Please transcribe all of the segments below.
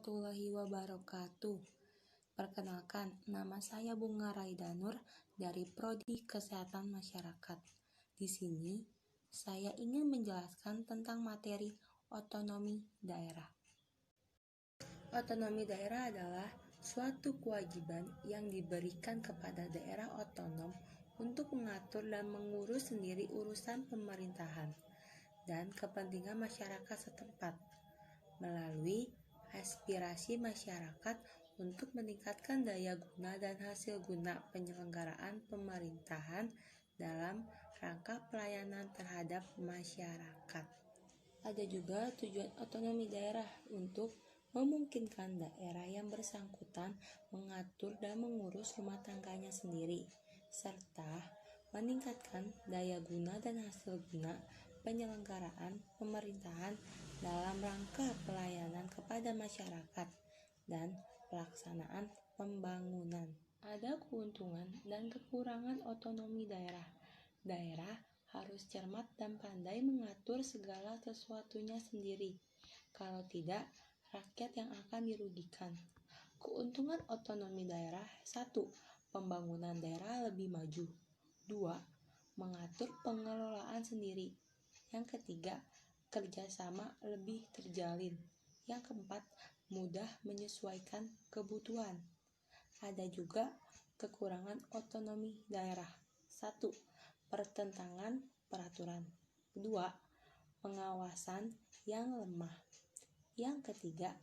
warahmatullahi wabarakatuh. Perkenalkan, nama saya Bunga Raidanur dari Prodi Kesehatan Masyarakat. Di sini, saya ingin menjelaskan tentang materi otonomi daerah. Otonomi daerah adalah suatu kewajiban yang diberikan kepada daerah otonom untuk mengatur dan mengurus sendiri urusan pemerintahan dan kepentingan masyarakat setempat melalui aspirasi masyarakat untuk meningkatkan daya guna dan hasil guna penyelenggaraan pemerintahan dalam rangka pelayanan terhadap masyarakat. Ada juga tujuan otonomi daerah untuk memungkinkan daerah yang bersangkutan mengatur dan mengurus rumah tangganya sendiri, serta meningkatkan daya guna dan hasil guna penyelenggaraan pemerintahan dalam rangka pelayanan kepada masyarakat dan pelaksanaan pembangunan. Ada keuntungan dan kekurangan otonomi daerah. Daerah harus cermat dan pandai mengatur segala sesuatunya sendiri. Kalau tidak, rakyat yang akan dirugikan. Keuntungan otonomi daerah: 1. Pembangunan daerah lebih maju. 2. Mengatur pengelolaan sendiri. Yang ketiga, kerjasama lebih terjalin. Yang keempat, mudah menyesuaikan kebutuhan. Ada juga kekurangan otonomi daerah. 1. Pertentangan peraturan. 2. Pengawasan yang lemah. Yang ketiga,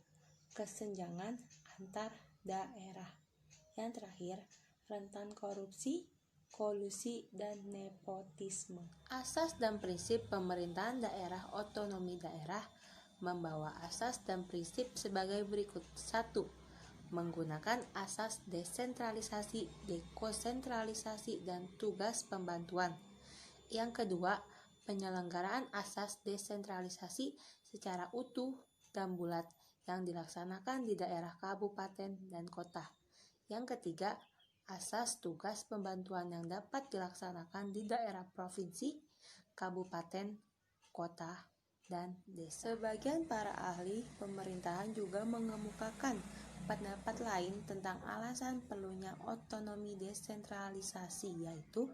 kesenjangan antar daerah. Yang terakhir, rentan korupsi, kolusi, dan nepotisme. Asas dan prinsip pemerintahan daerah otonomi daerah membawa asas dan prinsip sebagai berikut. 1. Menggunakan asas desentralisasi, dekonsentralisasi, dan tugas pembantuan. Yang kedua, penyelenggaraan asas desentralisasi secara utuh dan bulat yang dilaksanakan di daerah kabupaten dan kota. Yang ketiga, asas tugas pembantuan yang dapat dilaksanakan di daerah provinsi, kabupaten, kota, dan desa. Sebagian para ahli pemerintahan juga mengemukakan pendapat lain tentang alasan perlunya otonomi desentralisasi, yaitu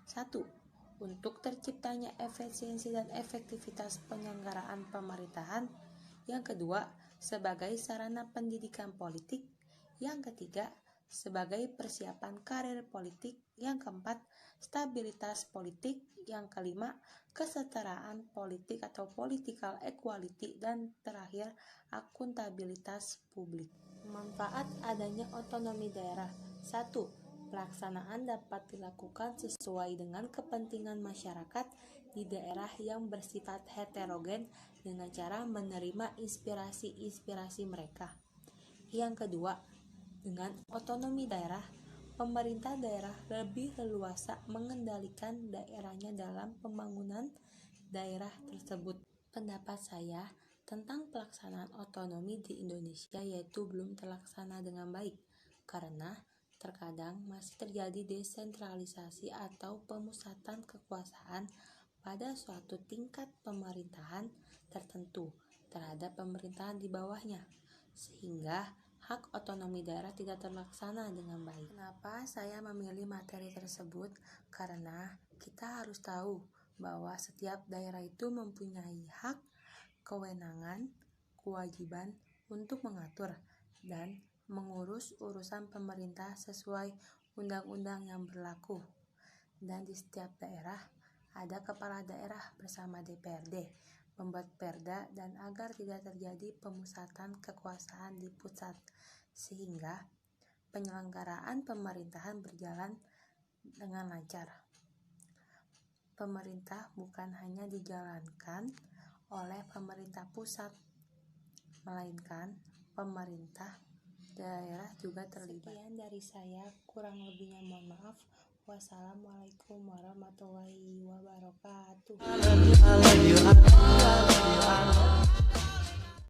1. Untuk terciptanya efisiensi dan efektivitas penyelenggaraan pemerintahan. Yang kedua, sebagai sarana pendidikan politik. Yang ketiga, sebagai persiapan karir politik. Yang keempat, stabilitas politik. Yang kelima, kesetaraan politik atau political equality. Dan terakhir, akuntabilitas publik. Manfaat adanya otonomi daerah. 1. Pelaksanaan dapat dilakukan sesuai dengan kepentingan masyarakat di daerah yang bersifat heterogen dengan cara menerima inspirasi mereka. Yang kedua, dengan otonomi daerah, pemerintah daerah lebih leluasa mengendalikan daerahnya dalam pembangunan daerah tersebut. Pendapat saya tentang pelaksanaan otonomi di Indonesia yaitu belum terlaksana dengan baik, karena terkadang masih terjadi desentralisasi atau pemusatan kekuasaan pada suatu tingkat pemerintahan tertentu terhadap pemerintahan di bawahnya, sehingga hak otonomi daerah tidak terlaksana dengan baik. Kenapa saya memilih materi tersebut? Karena kita harus tahu bahwa setiap daerah itu mempunyai hak, kewenangan, kewajiban untuk mengatur dan mengurus urusan pemerintah sesuai undang-undang yang berlaku. Dan di setiap daerah ada kepala daerah bersama DPRD membuat perda dan agar tidak terjadi pemusatan kekuasaan di pusat, sehingga penyelenggaraan pemerintahan berjalan dengan lancar. Pemerintah bukan hanya dijalankan oleh pemerintah pusat, melainkan pemerintah daerah juga terlibat. Sekian dari saya, kurang lebihnya mohon maaf. Wassalamualaikum warahmatullahi wabarakatuh.